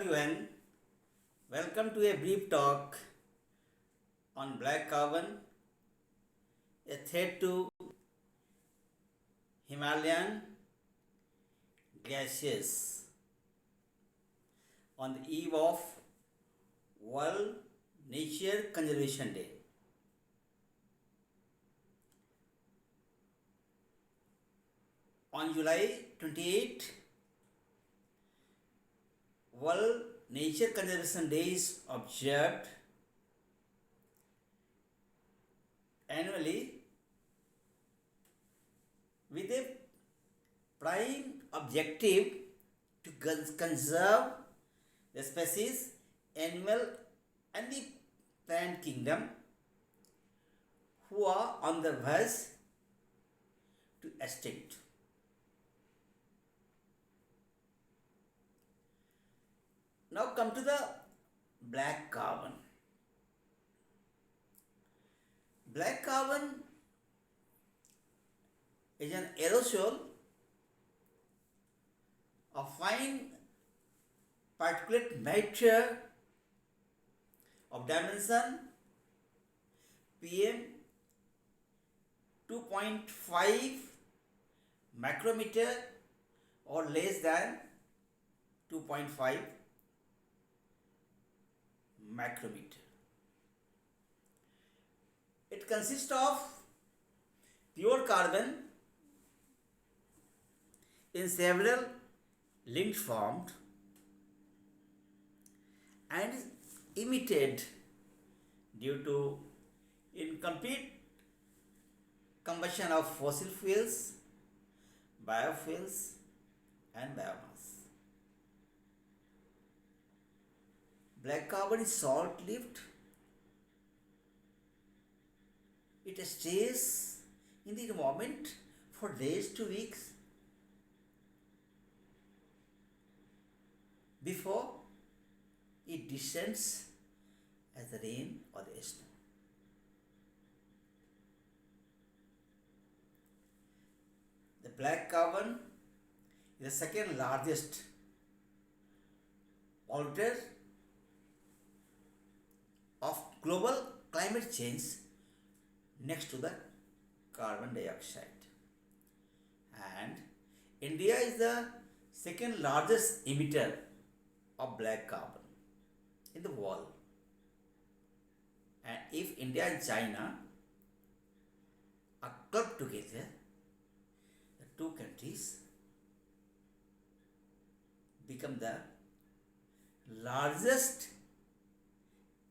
everyone, welcome to a brief talk on black carbon, a threat to Himalayan glaciers on the eve of World Nature Conservation Day. On July 28, World Nature Conservation Day is observed annually with a prime objective to conserve the species, animal and the plant kingdom who are on the verge to extinct. Now come to the black carbon. Black carbon is an aerosol of fine particulate matter of dimension PM 2.5 micrometer or less than 2.5 micrometer. It consists of pure carbon in several linked forms and is emitted due to incomplete combustion of fossil fuels, biofuels and biomass. Black carbon is short-lived. It stays in the environment for days to weeks before it descends as the rain or the snow. The black carbon is the second largest polluter of global climate change next to the carbon dioxide. And India is the second largest emitter of black carbon in the world. And if India and China are clubbed together, the two countries become the largest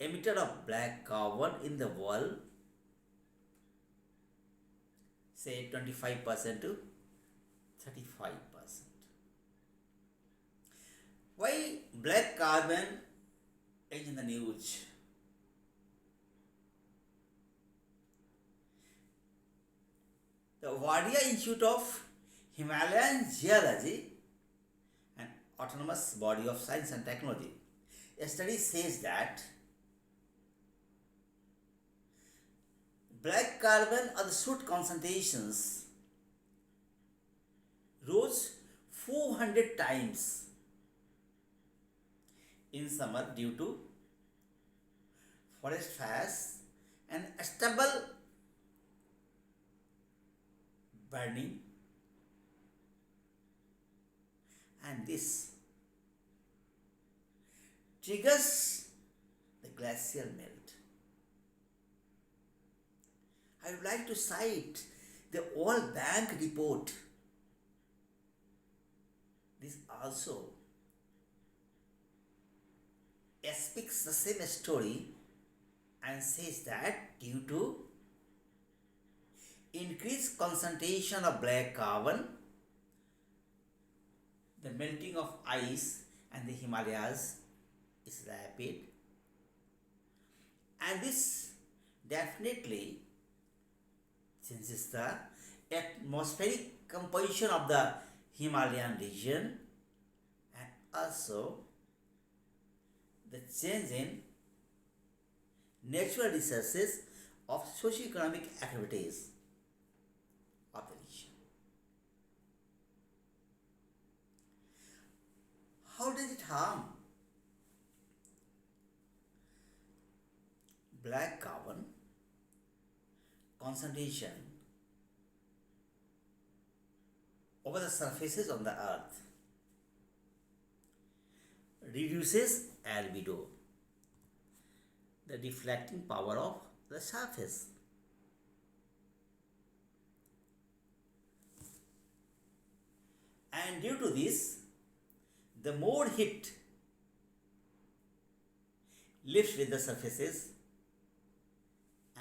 emitter of black carbon in the world, say 25% to 35%. Why black carbon is in the news? The Wadia Institute of Himalayan Geology, an autonomous body of science and technology, a study says that black carbon or the soot concentrations rose 400 times in summer due to forest fires and stubble burning, and this triggers the glacial melt. I would like to cite the World Bank report. This also speaks the same story and says that due to increased concentration of black carbon, the melting of ice and the Himalayas is rapid, and this definitely changes the atmospheric composition of the Himalayan region and also the change in natural resources of socio-economic activities of the region. How does it harm black carbon concentration over the surfaces on the earth reduces albedo, the deflecting power of the surface. And due to this, the more heat lifts with the surfaces,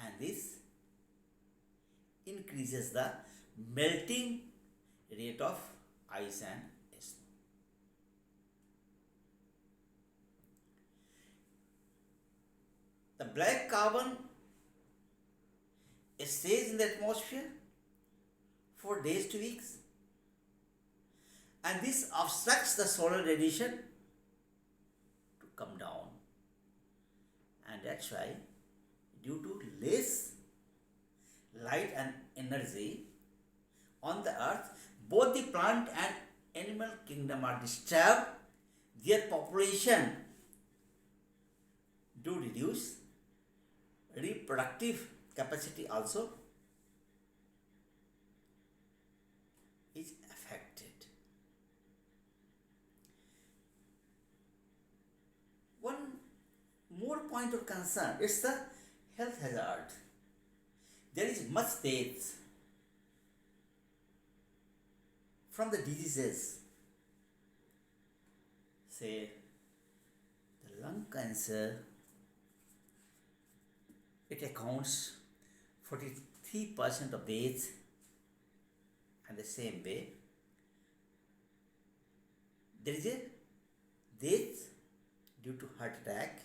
and this increases the melting rate of ice and snow. The black carbon stays in the atmosphere for days to weeks, and this obstructs the solar radiation to come down, and that's why, due to less light and energy on the earth, both the plant and animal kingdom are disturbed. Their population do reduce, reproductive capacity also is affected. One more point of concern is the health hazard. There is much death from the diseases, say the lung cancer. It accounts 43% of deaths, and the same way there is a death due to heart attack.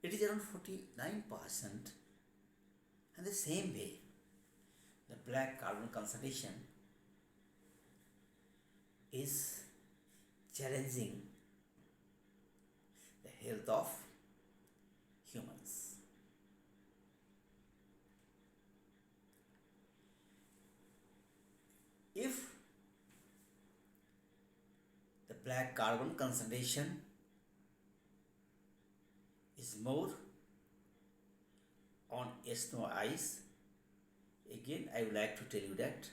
It is around 49%, and the same way the black carbon concentration is challenging the health of humans. If the black carbon concentration is more on snow ice, again I would like to tell you that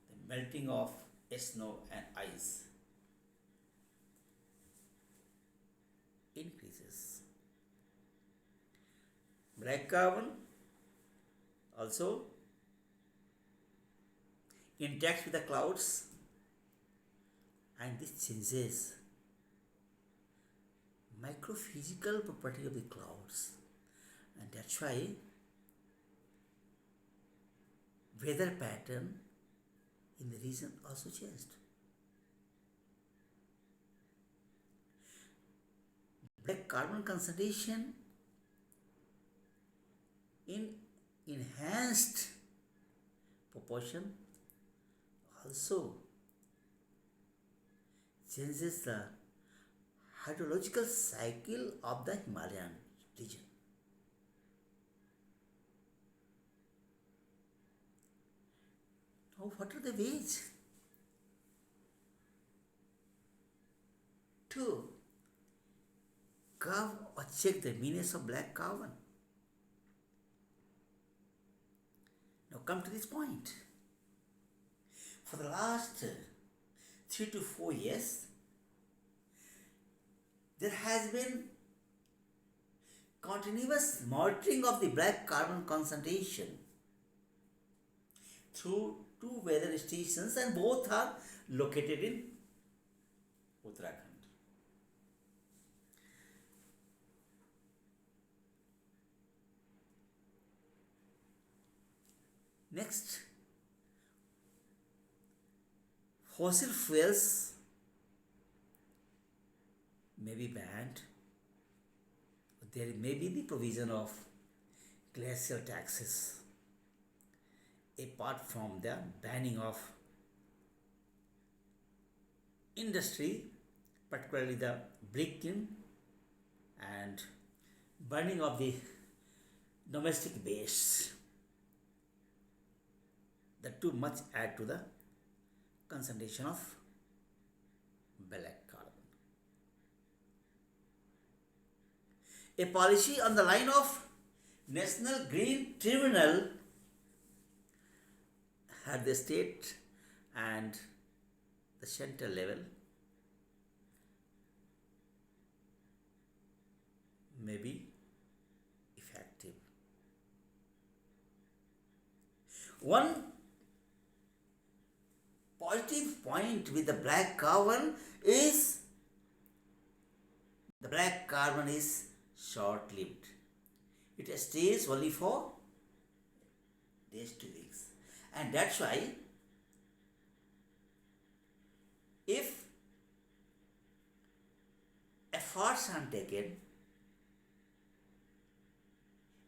the melting of snow and ice increases. Black carbon also interacts with the clouds, and this changes microphysical property of the clouds, and that's why weather pattern in the region also changed. Black carbon concentration in enhanced proportion also changes the hydrological cycle of the Himalayan region. Now, what are the ways to curve or check the meanness of black carbon? Now, come to this point. For the last 3 to 4 years, there has been continuous monitoring of the black carbon concentration through 2 weather stations, and both are located in Uttarakhand. Next, fossil fuels may be banned. There may be the provision of glacial taxes apart from the banning of industry, particularly the brick kiln, and burning of the domestic waste. The two much add to the concentration of black carbon. A policy on the line of National Green Tribunal at the state and the central level may be effective. One positive point with the black carbon is the black carbon is short lived. It stays only for days to weeks. And that's why if efforts are taken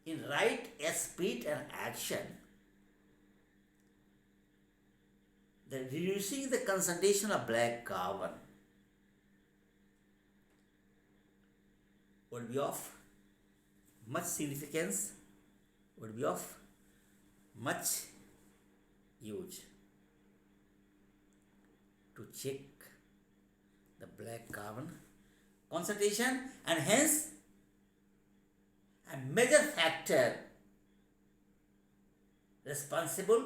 in right spirit and action, the reducing the concentration of black carbon would be of much significance, would be of much use to check the black carbon concentration, and hence a major factor responsible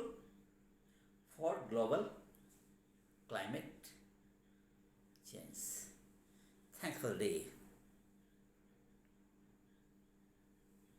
for global climate change. Thanks for the day.